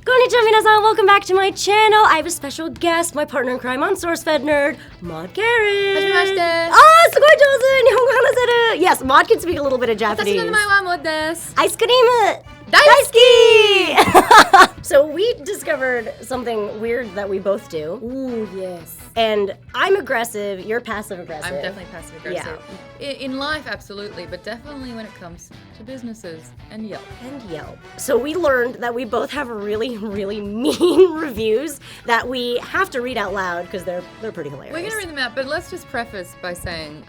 Konnichiwa minasan, welcome back to my channel. I have a special guest, my partner in crime on SourceFed Nerd, Maude Garrett. Hajimemashite. Ah, sugoi jouzu! Nihongo hanaseru! Yes, Maude can speak a little bit of Japanese. 私の名前はMaudeです。 Ice cream! Daisuki! So we discovered something weird that we both do. Ooh, yes. And I'm aggressive, you're passive aggressive. I'm definitely passive aggressive. Yeah. In life, absolutely, but definitely when it comes to businesses and Yelp. So we learned that we both have really, really mean reviews that we have to read out loud because they're pretty hilarious. We're gonna read them out, but let's just preface by saying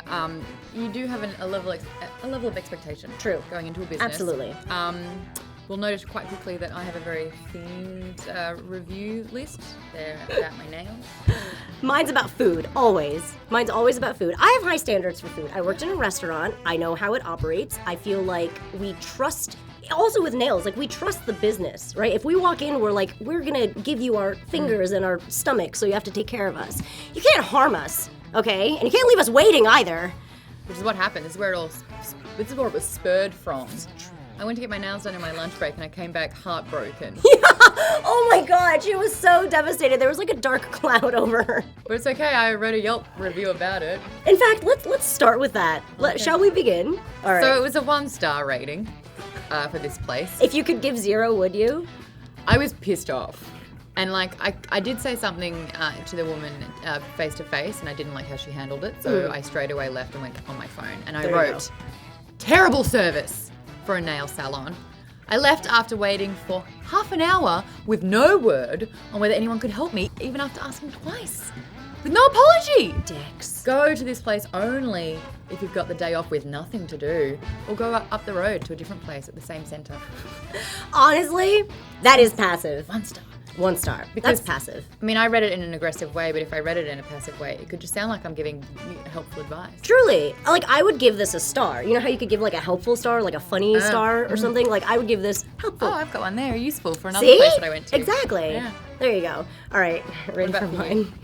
you do have a level of expectation. True. Going into a business. Absolutely. We'll notice quite quickly that I have a very themed review list. They're about my nails. Mine's about food, always. Mine's always about food. I have high standards for food. I worked in a restaurant. I know how it operates. I feel like we trust, also with nails, like we trust the business, right? If we walk in, we're gonna give you our fingers and our stomach, so you have to take care of us. You can't harm us, okay? And you can't leave us waiting either. Which is what happened. This is where it was spurred from. I went to get my nails done in my lunch break and I came back heartbroken. Yeah. Oh my god, she was so devastated. There was like a dark cloud over her. But it's okay, I wrote a Yelp review about it. In fact, let's start with that. Okay. Shall we begin? All right. So it was a 1-star rating for this place. If you could give 0, would you? I was pissed off. And I did say something to the woman face to face and I didn't like how she handled it. So I straight away left and went on my phone and I wrote, terrible service for a nail salon. I left after waiting for half an hour with no word on whether anyone could help me, even after asking twice. With no apology. Dicks. Go to this place only if you've got the day off with nothing to do, or go up the road to a different place at the same center. Honestly, that is passive. 1 star. 1 star. That's passive. I mean, I read it in an aggressive way, but if I read it in a passive way, it could just sound like I'm giving helpful advice. Truly. Like, I would give this a star. You know how you could give like a helpful star, like a funny star or something? Like, I would give this helpful. Oh, I've got one there. Useful for another See? place that I went to. Exactly. Yeah. There you go. All right. Ready for mine?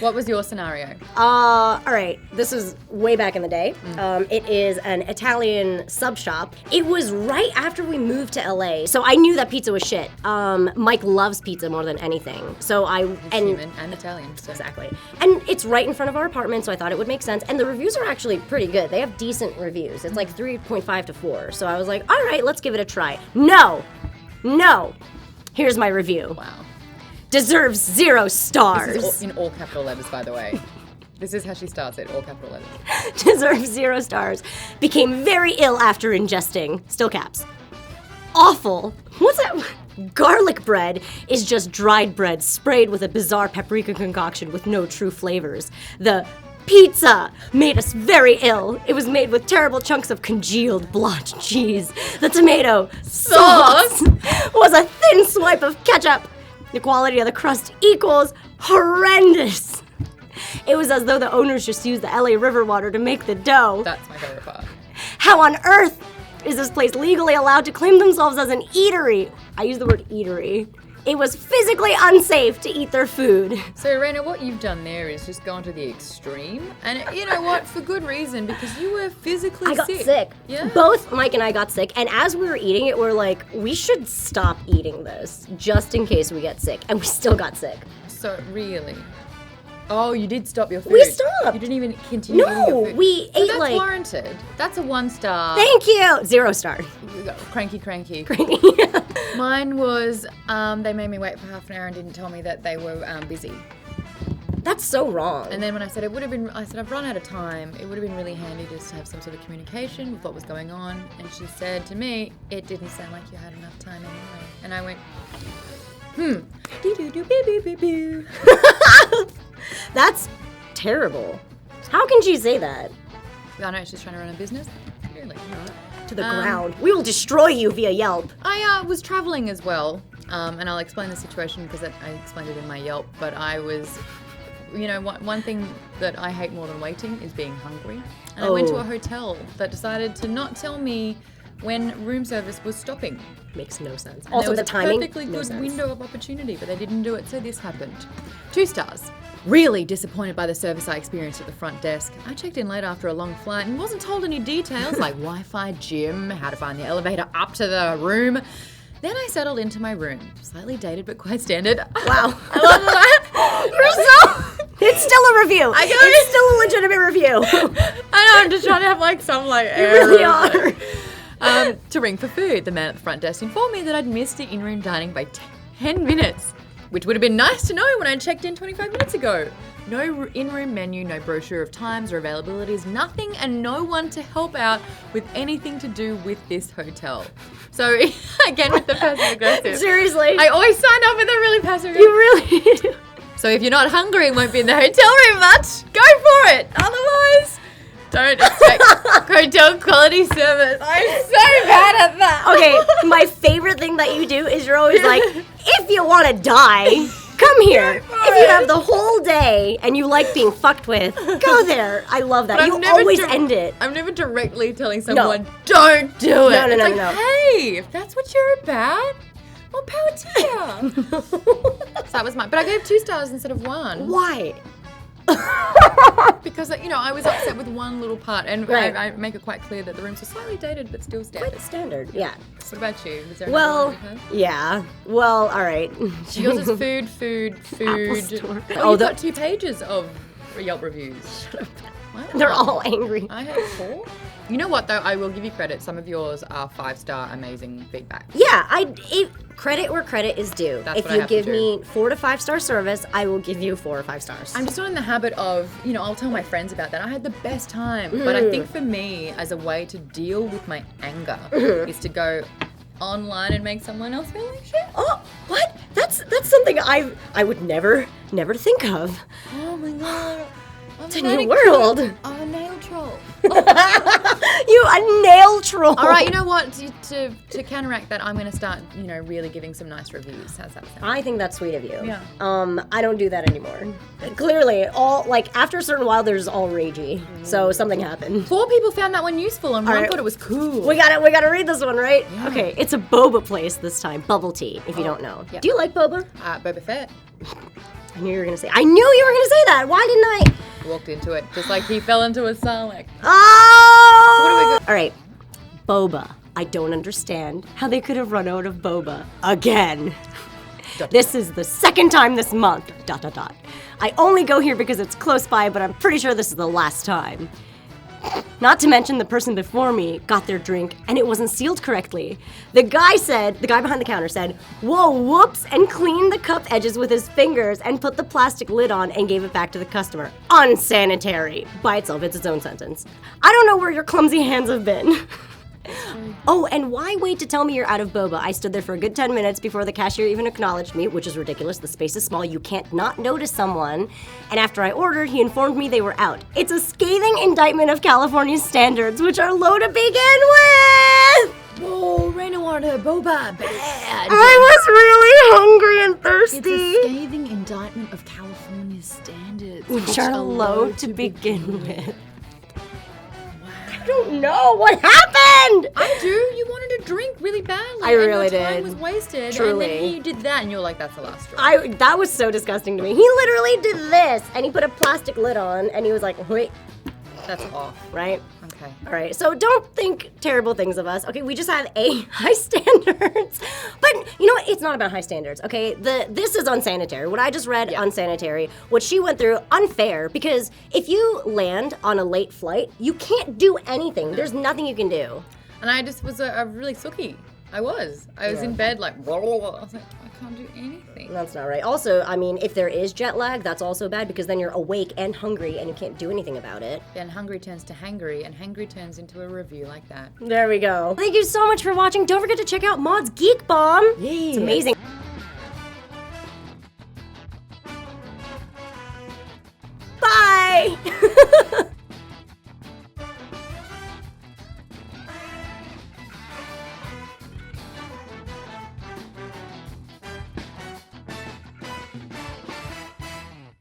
What was your scenario? All right. This is way back in the day. It is an Italian sub shop. It was right after we moved to LA, so I knew that pizza was shit. Mike loves pizza more than anything, so Human and Italian. So. Exactly. And it's right in front of our apartment, so I thought it would make sense. And the reviews are actually pretty good. They have decent reviews. It's like 3.5 to 4. So I was like, all right, let's give it a try. No. Here's my review. Wow. Deserves 0 stars. This is in all capital letters, by the way. This is how she starts it, all capital letters. Deserves 0 stars. Became very ill after ingesting. Still caps. Awful. What's that? Garlic bread is just dried bread sprayed with a bizarre paprika concoction with no true flavors. The pizza made us very ill. It was made with terrible chunks of congealed blotched cheese. The tomato sauce was a thin swipe of ketchup. The quality of the crust equals horrendous. It was as though the owners just used the LA River water to make the dough. That's my favorite part. How on earth is this place legally allowed to claim themselves as an eatery? I use the word eatery. It was physically unsafe to eat their food. So, Reina, what you've done there is just gone to the extreme. And you know what? For good reason, because you were physically sick. I got sick. Yeah. Both Mike and I got sick. And as we were eating it, we're like, we should stop eating this just in case we get sick. And we still got sick. So, really? Oh, you did stop your food. We stopped. You didn't even continue eating your food. We ate that's like... warranted. That's a 1 star. Thank you. 0 star. Cranky. Mine was, they made me wait for half an hour and didn't tell me that they were busy. That's so wrong. And then when I said I've run out of time. It would have been really handy just to have some sort of communication with what was going on. And she said to me, it didn't sound like you had enough time anyway. And I went, doo-doo-doo-boo-boo-boo-boo. That's terrible. How can she say that? I know she's trying to run a business. Really? To the ground. We will destroy you via Yelp. I was traveling as well, and I'll explain the situation because I explained it in my Yelp, but I was, one thing that I hate more than waiting is being hungry. And I went to a hotel that decided to not tell me when room service was stopping. Makes no sense. And Also, there was the timing, a perfectly no good sense. window of opportunity, but they didn't do it, so this happened. 2 stars. Really disappointed by the service I experienced at the front desk. I checked in late after a long flight and wasn't told any details like Wi-Fi, gym, how to find the elevator up to the room. Then I settled into my room, slightly dated but quite standard. Wow. I love that. You're so... It's still a review. It's still a legitimate review. I know, I'm just trying to have like some like You really are. To ring for food. The man at the front desk informed me that I'd missed the in-room dining by 10 minutes, which would have been nice to know when I checked in 25 minutes ago. No in-room menu, no brochure of times or availabilities, nothing, and no one to help out with anything to do with this hotel. So, again, with the passive aggressive. Seriously. I always sign up with a really passive aggressive. You really do. So if you're not hungry and won't be in the hotel room much, go for it. Otherwise, don't expect hotel quality service. I'm so bad at that. Okay, my favorite thing that you do is you're always like, if you want to die, come here. If you have the whole day and you like being fucked with, go there. I love that. But You always end it. I'm never directly telling someone, don't do it. No. Hey, if that's what you're about, more power to you. So that was mine. But I gave 2 stars instead of 1. Why? Because, you know, I was upset with one little part. And Right. I make it quite clear that the rooms are slightly dated but still standard. Quite standard, yeah. What about you? Was there Well, another one you had? yeah. Well, all right. Yours is food. Apple Store. Oh, you've got 2 pages of Yelp reviews. What? They're all angry. I had 4. You know what, though? I will give you credit. Some of yours are 5-star amazing feedback. Yeah, credit where credit is due. That's if what I you have to give do. me 4 to 5 star service, I will give you 4 or 5 stars. I'm just not in the habit of, you know, I'll tell my friends about that. I had the best time. But I think for me, as a way to deal with my anger, is to go online and make someone else feel like shit. Oh, what? That's something I would never think of. Oh my god. It's a new world. I'm a nail troll. You a nail troll. All right, you know what? To counteract that, I'm going to start, you know, really giving some nice reviews. How's that sound? I think that's sweet of you. Yeah. I don't do that anymore. Clearly, after a certain while, there's all ragey. So something happened. 4 people found that one useful, and one right. thought it was cool. We gotta read this one, right? Yeah. Okay, it's a boba place this time. Bubble tea, if you don't know. Yeah. Do you like boba? Boba Fett. I knew you were gonna say that. Why didn't I? Walked into it, just like he fell into a Salon. Oh! So what do we go? All right, boba. I don't understand how they could have run out of boba again. This is the 2nd time this month. ... I only go here because it's close by, but I'm pretty sure this is the last time. Not to mention the person before me got their drink and it wasn't sealed correctly. The guy behind the counter said, "Whoa, whoops," and cleaned the cup edges with his fingers and put the plastic lid on and gave it back to the customer. Unsanitary. By itself, it's its own sentence. I don't know where your clumsy hands have been. Oh, and why wait to tell me you're out of boba? I stood there for a good 10 minutes before the cashier even acknowledged me, which is ridiculous. The space is small. You can't not notice someone. And after I ordered, he informed me they were out. It's a scathing indictment of California's standards, which are low to begin with. Whoa, Reina wanted her boba bad. I was really hungry and thirsty. It's a scathing indictment of California's standards, which are low to begin with. I don't know what happened. I do. You wanted a drink really badly. I really and your time did. was wasted. Truly. And then he did that, and you're like, "That's the last straw." That was so disgusting to me. He literally did this, and he put a plastic lid on, and he was like, "Wait." That's off. Right? Okay. All right. So don't think terrible things of us. Okay, we just have high standards. But you know what? It's not about high standards. Okay, this is unsanitary. What I just read, unsanitary. What she went through, unfair. Because if you land on a late flight, you can't do anything. There's nothing you can do. And I just was a really sookie. I was in bed like, I was like, I can't do anything. That's not right. Also, I mean, if there is jet lag, that's also bad because then you're awake and hungry and you can't do anything about it. And hungry turns to hangry, and hangry turns into a review like that. There we go. Thank you so much for watching. Don't forget to check out Maude's Geek Bomb. Yeah. It's amazing. Bye.